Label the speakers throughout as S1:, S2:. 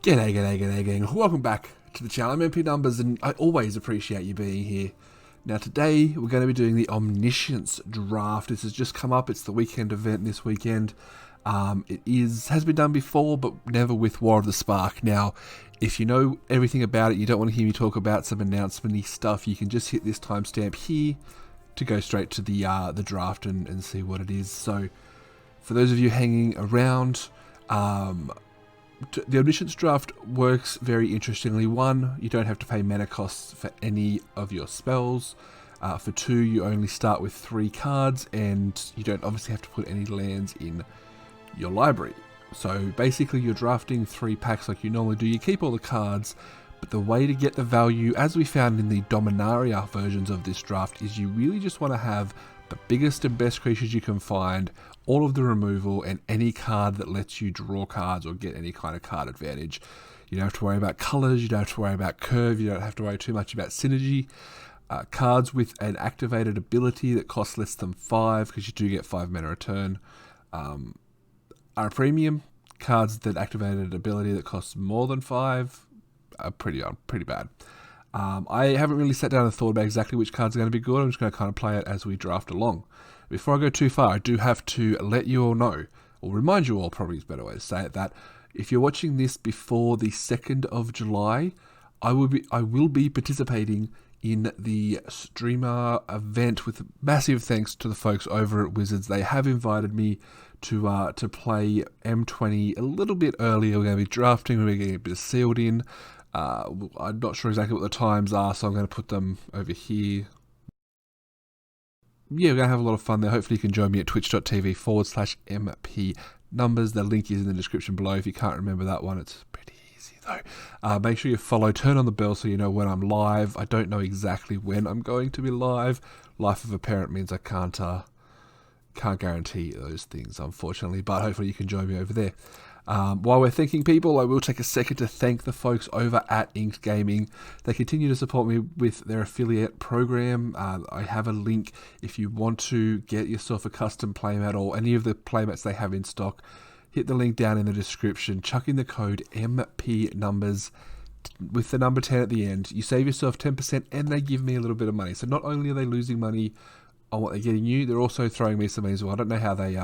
S1: G'day gang. Welcome back to the channel. I'm MP Numbers and I always appreciate you being here. Now today we're going to be doing the Omniscience draft. This has just come up. It's the weekend event this weekend. Has been done before but never with War of the Spark. Now if you know everything about it, you don't want to hear me talk about some announcement-y stuff, you can just hit this timestamp here to go straight to the draft and see what it is. So for those of you hanging around, the Omniscience draft works very interestingly. One, you don't have to pay mana costs for any of your spells. For two, you only start with 3 cards, and you don't obviously have to put any lands in your library. So basically you're drafting 3 packs like you normally do. You keep all the cards, but the way to get the value, as we found in the Dominaria versions of this draft, is you really just want to have the biggest and best creatures you can find, all of the removal, and any card that lets you draw cards or get any kind of card advantage. You don't have to worry about colors, you don't have to worry about curve, you don't have to worry too much about synergy. Cards with an activated ability that costs less than 5, because you do get 5 mana a turn, are a premium. Cards that activated ability that costs more than 5 are pretty bad. I haven't really sat down and thought about exactly which cards are going to be good. I'm just going to kind of play it as we draft along. Before I go too far, I do have to let you all know, or remind you all, probably is a better way to say it, that if you're watching this before the 2nd of July, I will be participating in the streamer event, with massive thanks to the folks over at Wizards. They have invited me to play M20 a little bit earlier. We're going to be drafting, we're getting a bit of sealed in. I'm not sure exactly what the times are, so I'm going to put them over here. Yeah, we're going to have a lot of fun there. Hopefully you can join me at twitch.tv/MP Numbers. The link is in the description below. If you can't remember that one, it's pretty easy though. Make sure you follow, turn on the bell so you know when I'm live. I don't know exactly when I'm going to be live. Life of a parent means I can't guarantee those things, unfortunately, but hopefully you can join me over there. While we're thanking people, I will take a second to thank the folks over at Inked Gaming. They continue to support me with their affiliate program. I have a link if you want to get yourself a custom playmat or any of the playmats they have in stock. Hit the link down in the description. Chuck in the code MP Numbers with the number 10 at the end. You save yourself 10% and they give me a little bit of money. So not only are they losing money on what they're getting you, they're also throwing me some money as well. I don't know how they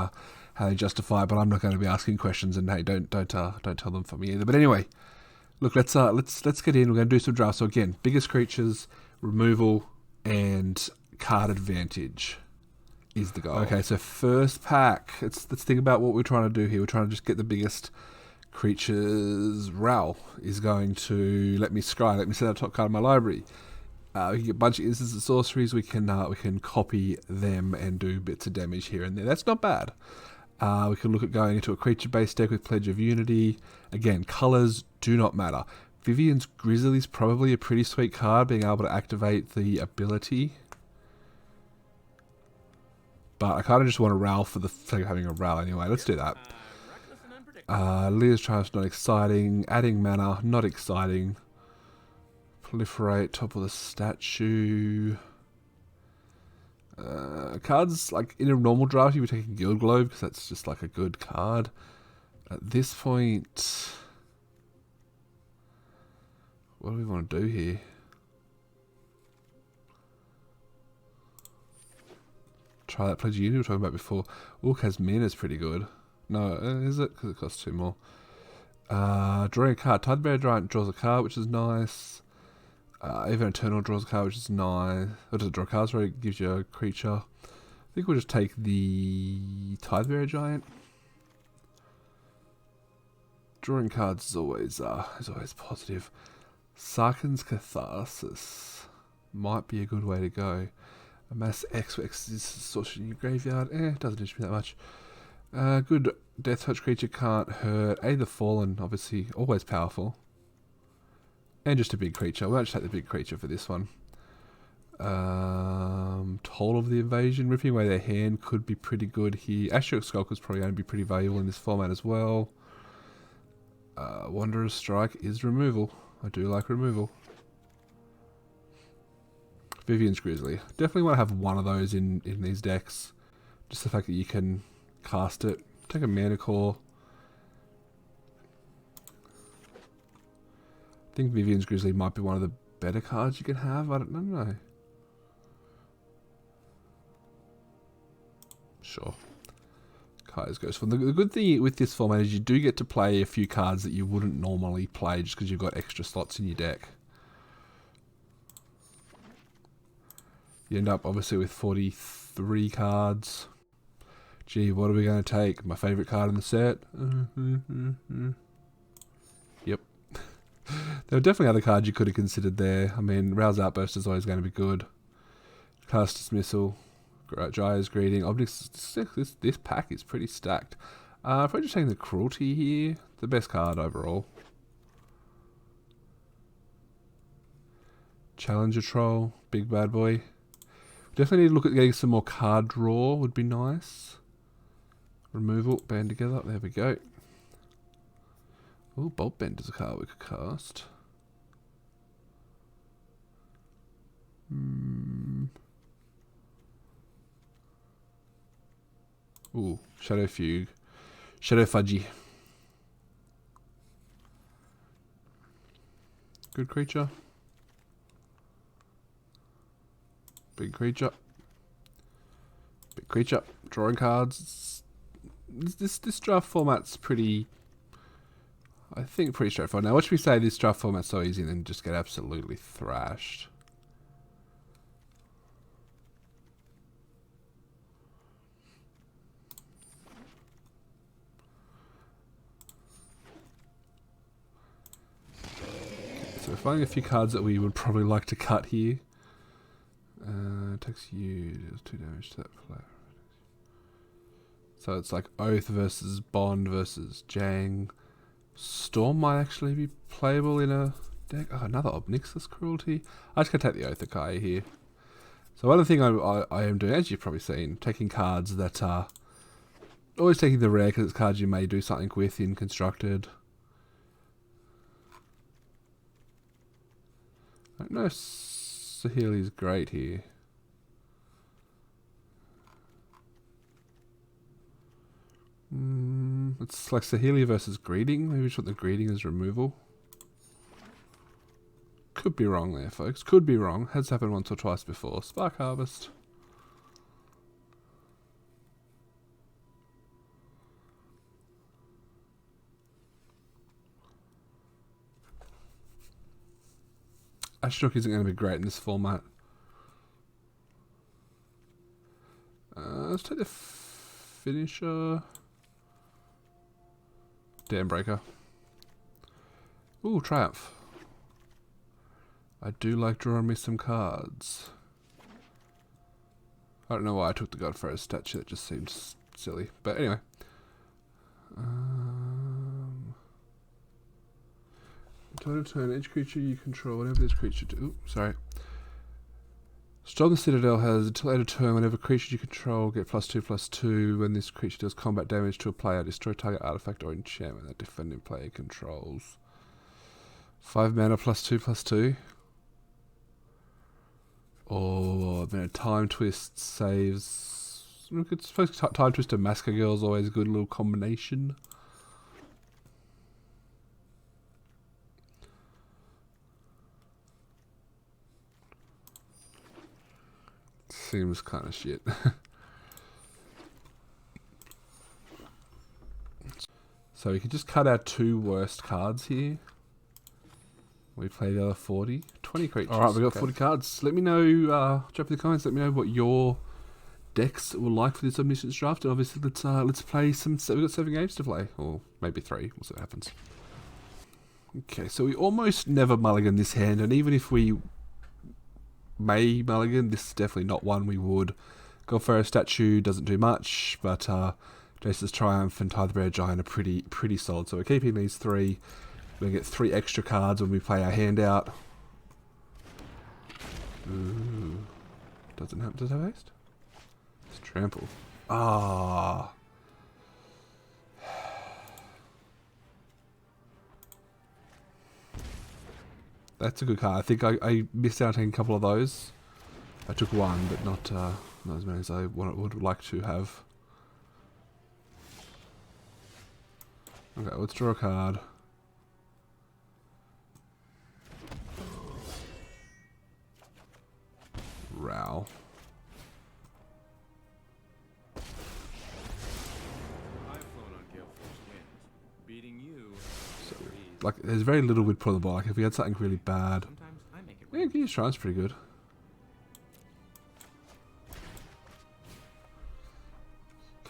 S1: justify it, but I'm not going to be asking questions, and hey, don't tell them for me either. But anyway, look, let's get in. We're going to do some drafts. So again, biggest creatures, removal, and card advantage is the goal. Okay, so first pack. Let's think about what we're trying to do here. We're trying to just get the biggest creatures. Ral is going to let me scry. Let me set that top card of my library. We can get a bunch of instants and sorceries. We can copy them and do bits of damage here and there. That's not bad. We can look at going into a creature-based deck with Pledge of Unity. Again, colors do not matter. Vivian's Grizzly is probably a pretty sweet card, being able to activate the ability. But I kind of just want a Ral for the sake of having a Ral anyway. Let's do that. Leah's Triumph's not exciting. Adding mana, not exciting. Proliferate, top of the statue. Cards, like in a normal draft, you would take a Guild Globe because that's just like a good card. At this point, what do we want to do here? Try that Pledge of Unity we were talking about before. Casmin is pretty good. No, is it? Because it costs 2 more. Drawing a card. Tidebearer Giant draws a card, which is nice. Even Eternal draws a card, which is nice. Or does it draw cards? Right, it gives you a creature. I think we'll just take the Tidebearer Giant. Drawing cards is always positive. Sarkhan's Catharsis might be a good way to go. Amass X is sorcery in your graveyard. Doesn't interest me that much. Good Death Touch creature can't hurt. The Fallen, obviously, always powerful. And just a big creature. We'll just take the big creature for this one. Toll of the Invasion. Ripping away their hand could be pretty good here. Ashiok Skulk is probably going to be pretty valuable in this format as well. Wanderer's Strike is removal. I do like removal. Vivian's Grizzly. Definitely want to have one of those in these decks. Just the fact that you can cast it. Take a Mana Core. I think Vivian's Grizzly might be one of the better cards you can have. I don't know. Sure. Kai's goes for the good thing with this format is you do get to play a few cards that you wouldn't normally play just because you've got extra slots in your deck. You end up obviously with 43 cards. Gee, what are we going to take? My favourite card in the set? Yep. There are definitely other cards you could have considered there. I mean, Rouse Outburst is always going to be good. Cast Dismissal. Jaya's Greeting. This pack is pretty stacked. If we're just taking the Cruelty here, the best card overall. Challenger Troll, big bad boy. Definitely need to look at getting some more card draw, would be nice. Removal, band together, there we go. Oh, Bolt Bend is a card we could cast. Ooh, Shadow Fugue. Shadow Fudgy. Good creature. Big creature. Big creature. Drawing cards. This draft format's pretty... I think pretty straightforward. Now, watch me say this draft format's so easy and then just get absolutely thrashed. So we're finding a few cards that we would probably like to cut here. Attacks you, deals 2 damage to that player. So it's like Oath versus Bond versus Jang. Storm might actually be playable in a deck. Oh, another Omniscience Cruelty. I just gotta take the Oath of Kai here. So one other thing I am doing, as you've probably seen, taking cards that are... Always taking the rare because it's cards you may do something with in Constructed. I don't know if Sahili's great here. It's like Sahili versus Greeting. Maybe we should put the Greeting as removal. Could be wrong there, folks. Could be wrong. Has happened once or twice before. Spark Harvest. Ashrook isn't going to be great in this format. Let's take the finisher. Dambreaker. Ooh, Triumph. I do like drawing me some cards. I don't know why I took the Godfather statue, that just seems silly. But anyway. Until turn, each creature you control, whatever this creature do. Ooh, sorry. Storm the Citadel has until end of turn, whenever creatures you control get +2/+2. When this creature does combat damage to a player, destroy target artifact or enchantment that defending player controls. 5 mana +2/+2. Or a Time Twist saves. I suppose Time Twist and Massacre Girl is always a good little combination. Seems kind of shit. So we can just cut our 2 worst cards here. We play the other 40. 20 creatures. Alright, we got 40 cards. Let me know, drop in the comments, let me know what your decks were like for this Omniscience draft. And obviously let's play some, we've got 7 games to play. Or maybe 3, we'll see what happens. Okay, so we almost never mulligan this hand, and even if we may mulligan, this is definitely not one we would. Godfarrow Statue doesn't do much, but Jace's Triumph and Tidebearer Giant are pretty solid. So we're keeping these 3. We're going to get 3 extra cards when we play our hand out. Ooh. Does it have haste? It's Trample. Ah. That's a good card. I think I missed out on taking a couple of those. I took 1, but not as many as I would like to have. Okay, let's draw a card. like, there's very little we'd put on the board. Like, if we had something really bad, yeah, Gears Triumph's pretty good.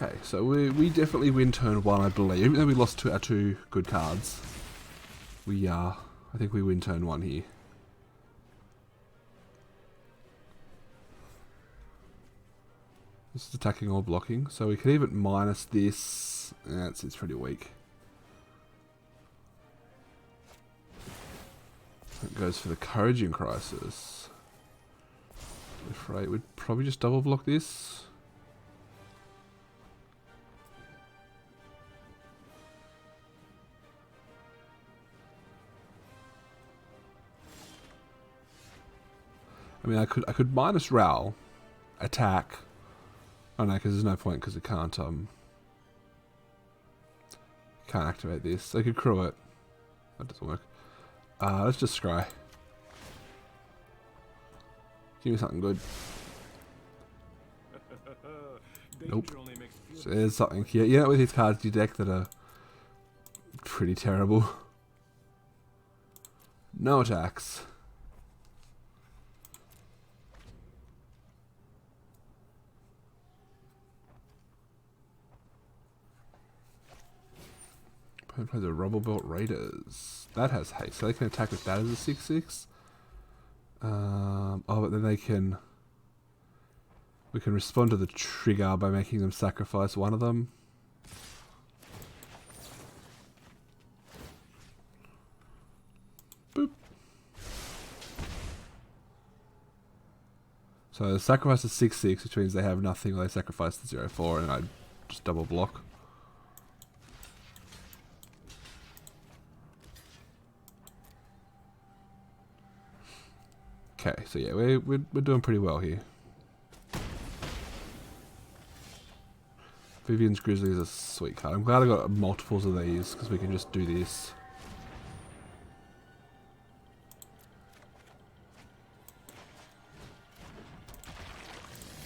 S1: Okay, so we definitely win turn 1, I believe. Even though we lost our 2 good cards, I think we win turn 1 here. This is attacking or blocking, so we can even minus this. Yeah, it's pretty weak. It goes for the Couraging Crisis. Afraid we'd probably just double block this. I mean, I could minus Ral, attack. Oh no, because there's no point because it can't activate this. I could crew it. That doesn't work. Let's just scry. Give me something good. Nope. So there's something here. You know, with these cards in your deck that are pretty terrible. No attacks. Play the Rubble Belt Raiders. That has haste, so they can attack with that as a 6/6. Oh, but then we can respond to the trigger by making them sacrifice one of them. Boop. So the sacrifice is 6/6, which means they have nothing. They sacrifice the 0/4, and I just double block. Okay, so yeah, we're doing pretty well here. Vivian's Grizzly is a sweet card. I'm glad I got multiples of these because we can just do this.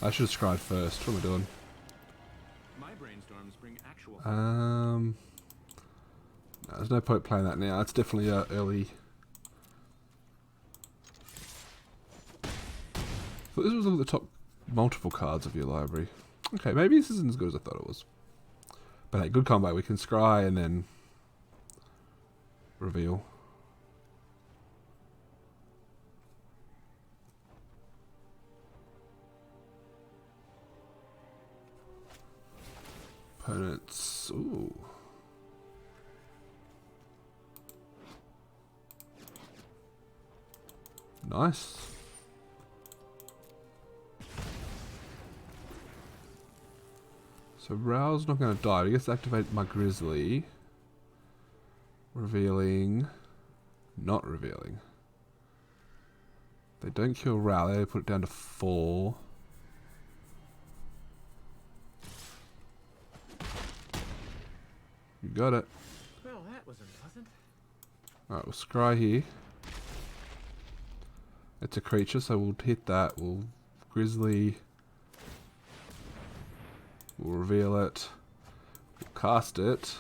S1: I should have scried first. What am I doing?
S2: My brainstorms bring actual.
S1: No, there's no point playing that now. It's definitely early. So this was one of the top multiple cards of your library. Okay, maybe this isn't as good as I thought it was. But hey, good combo. We can scry and then reveal. Opponents. Ooh. Nice. So Ral's not going to die. He gets to activate my Grizzly. Revealing. Not revealing. They don't kill Ral. They put it down to 4. You got it.
S2: Well, that was unpleasant.
S1: Alright, we'll scry here. It's a creature, so we'll hit that. We'll Grizzly. We'll reveal it. We'll cast it.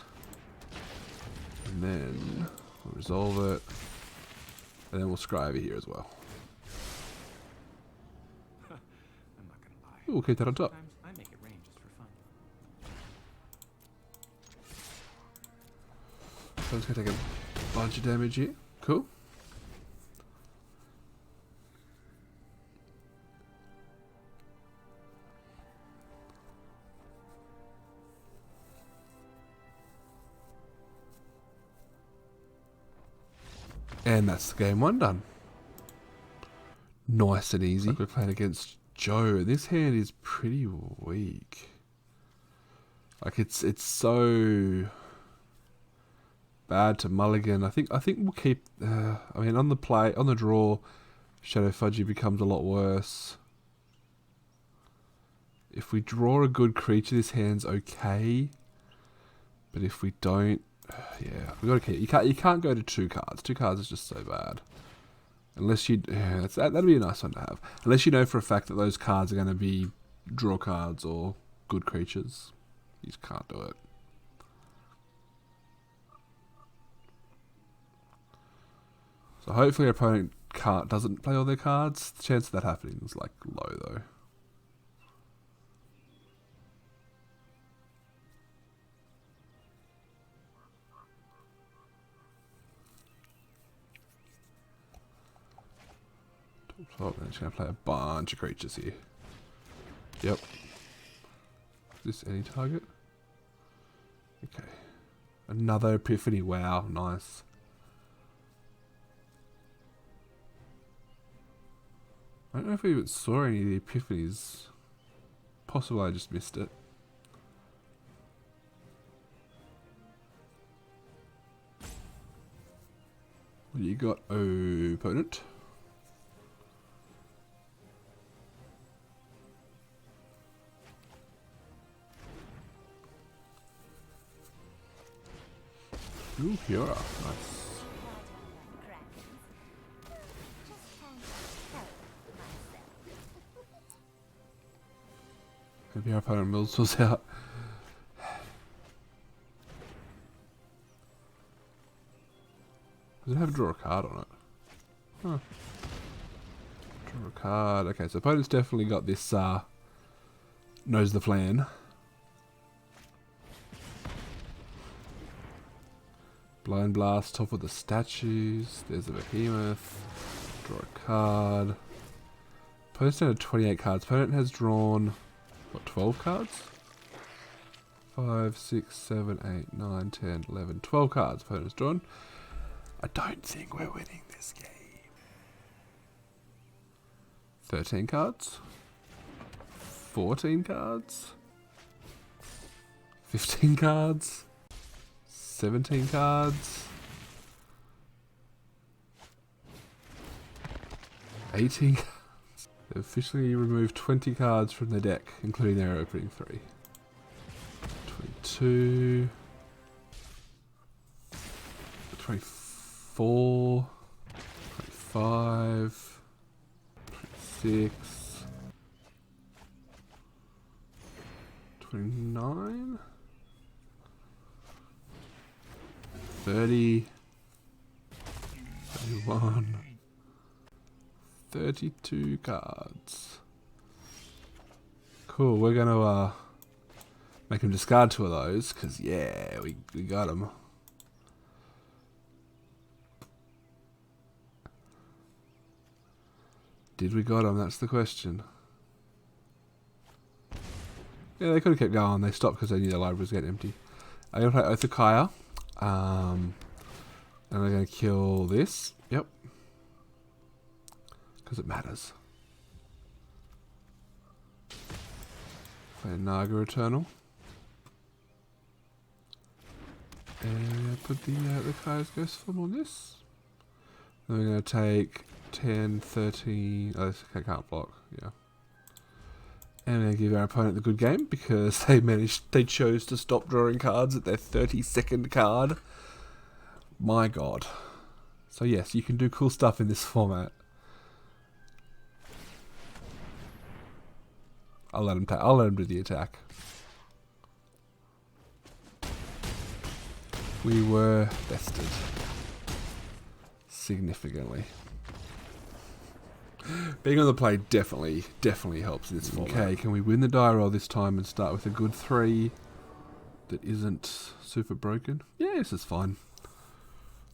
S1: And then we'll resolve it. And then we'll scry over here as well.
S2: I'm not gonna lie.
S1: We'll keep that on top.
S2: Sometimes I make it rain just for fun.
S1: So I'm just going to take a bunch of damage here. Cool. And that's game 1 done. Nice and easy. Like we're playing against Joe. This hand is pretty weak. Like it's so bad to mulligan. I think we'll keep. I mean, on the draw, Shadow Fudgy becomes a lot worse. If we draw a good creature, this hand's okay. But if we don't, yeah, we got to keep. You can't go to 2 cards. 2 cards is just so bad. Unless you, yeah, that'd be a nice one to have. Unless you know for a fact that those cards are going to be draw cards or good creatures, you just can't do it. So hopefully our opponent doesn't play all their cards. The chance of that happening is like low though. So I'm just going to play a bunch of creatures here. Yep. Is this any target? Okay. Another Epiphany. Wow, nice. I don't know if we even saw any of the Epiphanies. Possible I just missed it. What do you got, opponent? Ooh, Hero. Nice. Maybe our opponent mills us out. Does it have a draw a card on it? Huh. Draw a card. Okay, so opponent's definitely got this, knows the plan. Blind Blast, top of the statues. There's a Behemoth. Draw a card. Opponent's down to 28 cards. Opponent has drawn, what, 12 cards? 5, 6, 7, 8, 9, 10, 11, 12 cards. Opponent has drawn. I don't think we're winning this game. 13 cards. 14 cards. 15 cards. 17 cards. 18 cards. They've officially removed 20 cards from the deck, including their opening 3. 22. 24. 25. 26. 29. 30, 31, 32 cards. Cool, we're going to make him discard 2 of those, because yeah, we got him. Did we got him? That's the question. Yeah, they could have kept going. They stopped because they knew their library was getting empty. I'm going to play Oath of Kaya. And I'm going to kill this. Yep. Because it matters. Play Naga Eternal. And put the Kaya's Ghost Form on this. Then we're going to take 10, 13... Oh, this can't block. Yeah. And we're going to give our opponent the good game because they chose to stop drawing cards at their 32nd card. My god. So yes, you can do cool stuff in this format. I'll let him do the attack. We were bested. Significantly. Being on the play definitely helps in this format. Okay, can we win the die roll this time and start with a good 3 that isn't super broken? Yeah, this is fine.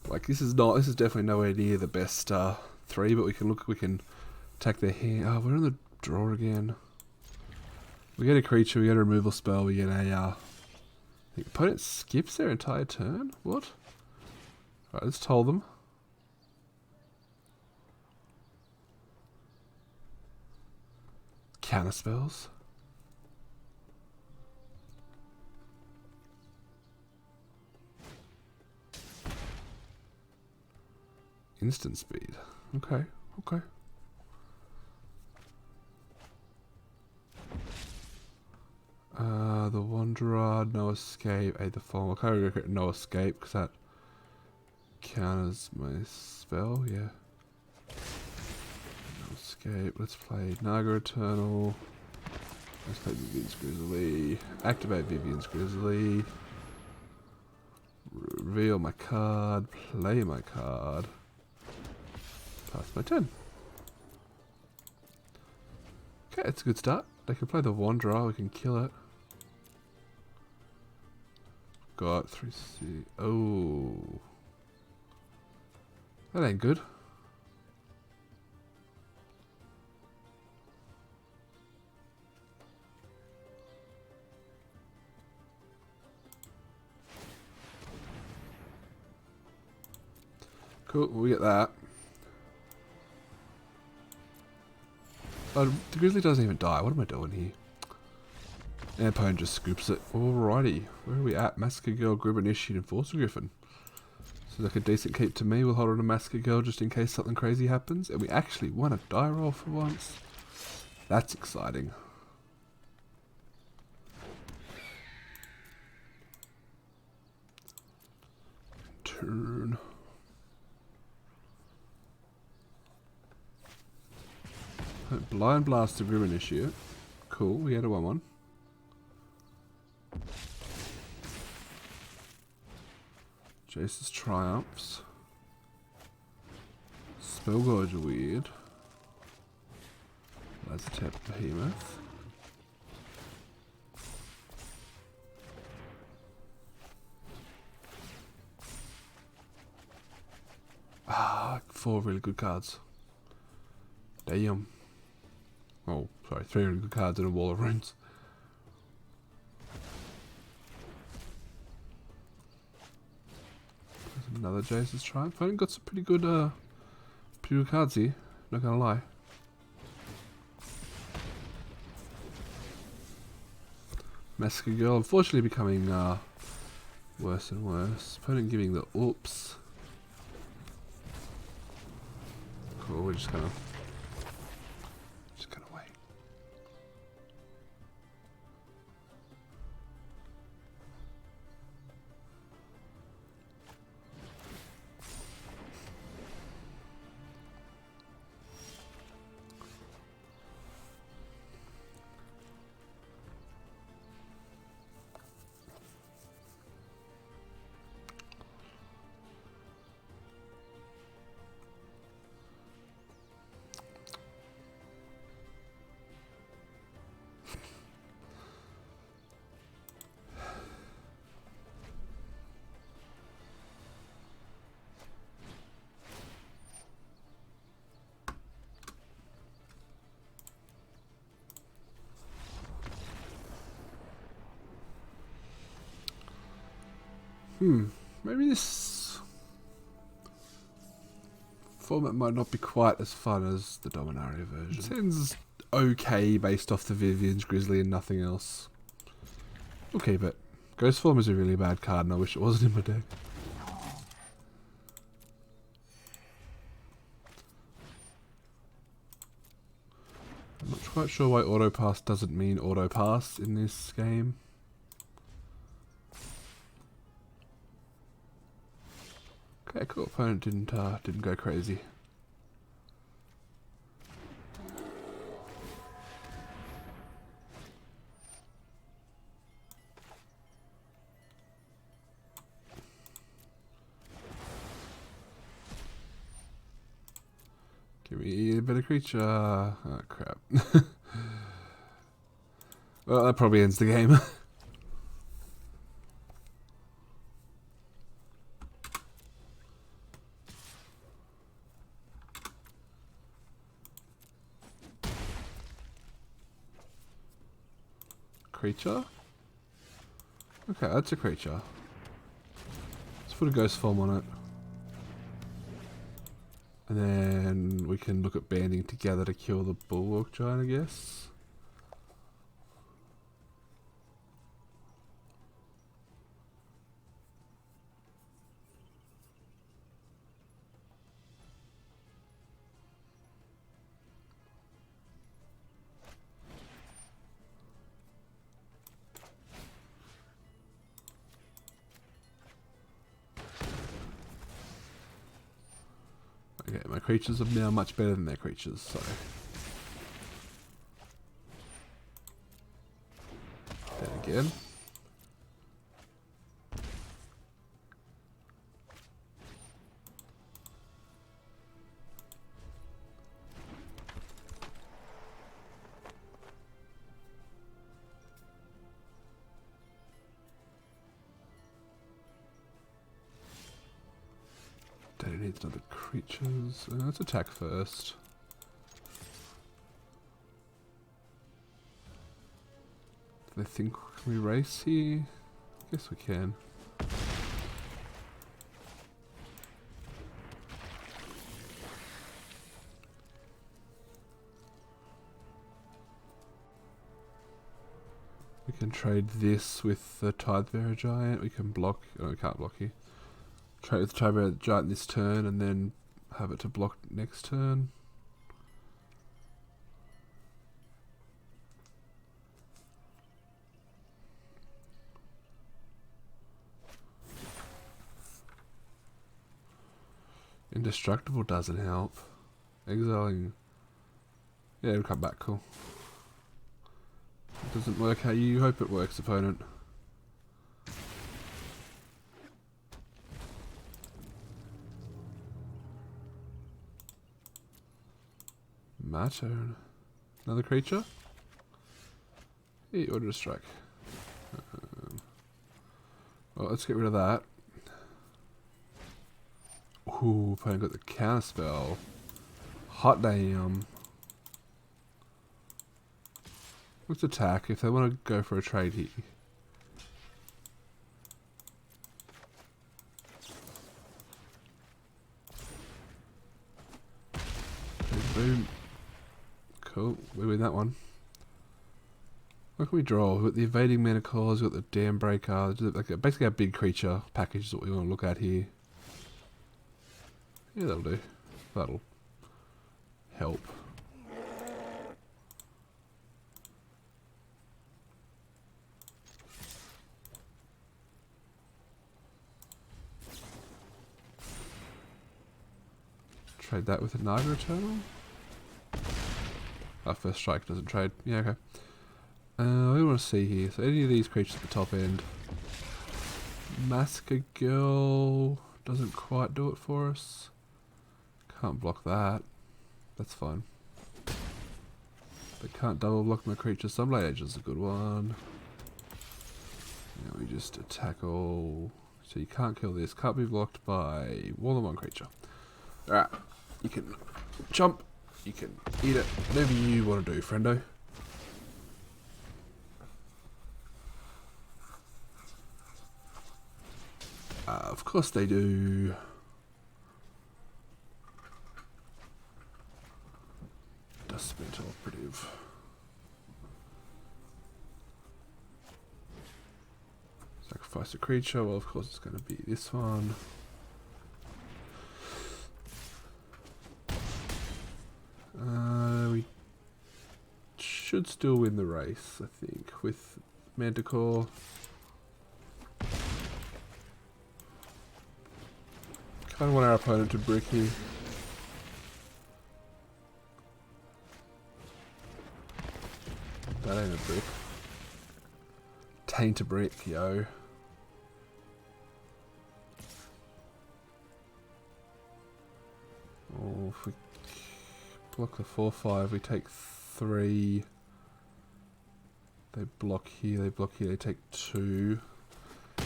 S1: Like this is definitely nowhere near the best 3, but we can attack their hand. Oh, we're on the draw again. We get a creature, we get a removal spell, we get a the opponent skips their entire turn? What? Alright, let's toll them. Counter spells. Instant speed. Okay, okay. The Wanderer, no escape, aid the form. I can't regret no escape because that counters my spell, yeah. No escape, let's play Naga Eternal. Let's play Vivian's Grizzly. Activate Vivian's Grizzly. Reveal my card, play my card. Past my turn. Okay, it's a good start. They can play the Wanderer, we can kill it. Got 3C. Oh. That ain't good. Cool, we get that. Oh, the Grizzly doesn't even die. What am I doing here? And opponent just scoops it. Alrighty. Where are we at? Massacre Girl, Grib Initiate, Enforcer Griffin. So like a decent keep to me. We'll hold on to Massacre Girl just in case something crazy happens. And we actually won a die roll for once. That's exciting. Turn. Blind Blast to Grim Initiate. Cool, we had a 1-1. Jace's Triumphs. Spellgorge are weird. Lazatep Behemoth. Ah, 4 really good cards. Damn. Oh, sorry, 3 really good cards and a wall of runes. There's another Jace's Triumph. I think got some pretty good cards here, not gonna lie. Massacre Girl, unfortunately becoming worse and worse. Opponent giving the oops. Cool, we're just gonna wait. Maybe this format might not be quite as fun as the Dominaria version. It sounds okay based off the Vivian's Grizzly and nothing else. We'll keep it. Ghost Form is a really bad card and I wish it wasn't in my deck. I'm not quite sure why auto pass doesn't mean auto pass in this game. Okay, cool. Opponent didn't go crazy. Give me a better creature. Oh crap. Well, that probably ends the game. Creature? Okay, that's a creature. Let's put a ghost form on it. And then we can look at banding together to kill the Bulwark Giant, I guess. Okay, my creatures are now much better than their creatures, so. Then again. needs another creatures. Let's attack first. Do they think can we race here? Guess we can. We can trade this with the Tidebearer Giant. We can block. Oh, we can't block here. Trade with the Tidebearer Giant this turn and then have it to block next turn. Indestructible doesn't help. Exiling. Yeah, it'll come back, cool. It doesn't work how you hope it works, opponent. My turn. Another creature? Hey, order a strike. Well, let's get rid of that. Ooh, opponent got the counter spell. Hot damn. Let's attack if they want to go for a trade here. Boom. Cool, we win that one. What can we draw? We've got the evading mana clause, we've got the dam breaker, like basically a big creature package is what we want to look at here. Yeah, that'll do. That'll help. Trade that with a Niger Eternal. Our first strike doesn't trade. Yeah, okay. What do we want to see here? So any of these creatures at the top end. Massacre Girl doesn't quite do it for us. Can't block that. That's fine. They can't double block my creature. Sunblade Edge is a good one. Yeah, we just attack all. So you can't kill this. Can't be blocked by more than one creature. Alright. You can jump. You can eat it. Whatever you want to do, friendo. Of course they do. Dustmantle Operative. Sacrifice a creature. Well, of course it's going to be this one. We should still win the race, I think, with Manticore. Kind of want our opponent to brick here. That ain't a brick. Taint a brick, yo. Oh, if we block the 4/5, we take 3. They block here, they block here, they take 2. We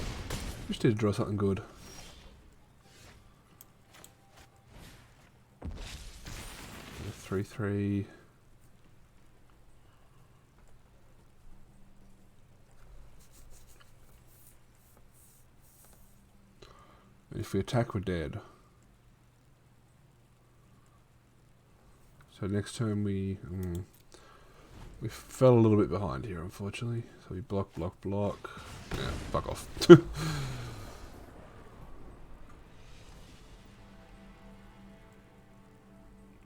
S1: just need to draw something good. 3/3. And if we attack, we're dead. So next turn we fell a little bit behind here, unfortunately. So we block, block, block. Yeah, fuck off.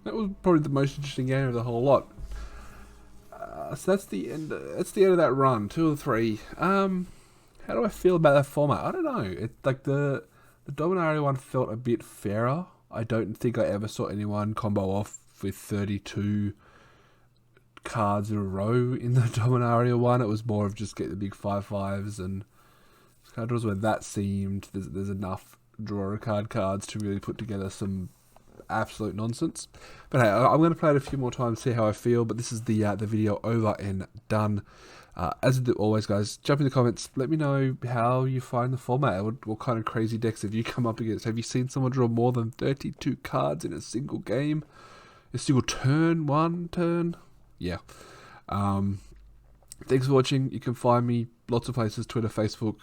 S1: That was probably the most interesting game of the whole lot. So that's the end. That's the end of that run. 2 of 3. How do I feel about that format? I don't know. It like the Dominaria one felt a bit fairer. I don't think I ever saw anyone combo off with 32 cards in a row in the Dominaria one. It was more of just get the big 5/5s and kind of draws where that seemed there's enough draw a card cards to really put together some absolute nonsense. But hey, I'm going to play it a few more times, see how I feel. But this is the video over and done. As always, guys, jump in the comments. Let me know how you find the format. What kind of crazy decks have you come up against? Have you seen someone draw more than 32 cards in a single game? A single turn? One turn? Yeah. Thanks for watching. You can find me lots of places: Twitter, Facebook,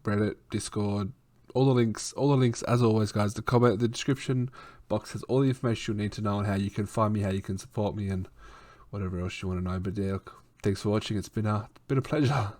S1: Reddit, Discord. All the links, as always, guys. The description box has all the information you'll need to know on how you can find me, how you can support me, and whatever else you want to know. But yeah, thanks for watching. It's been a pleasure.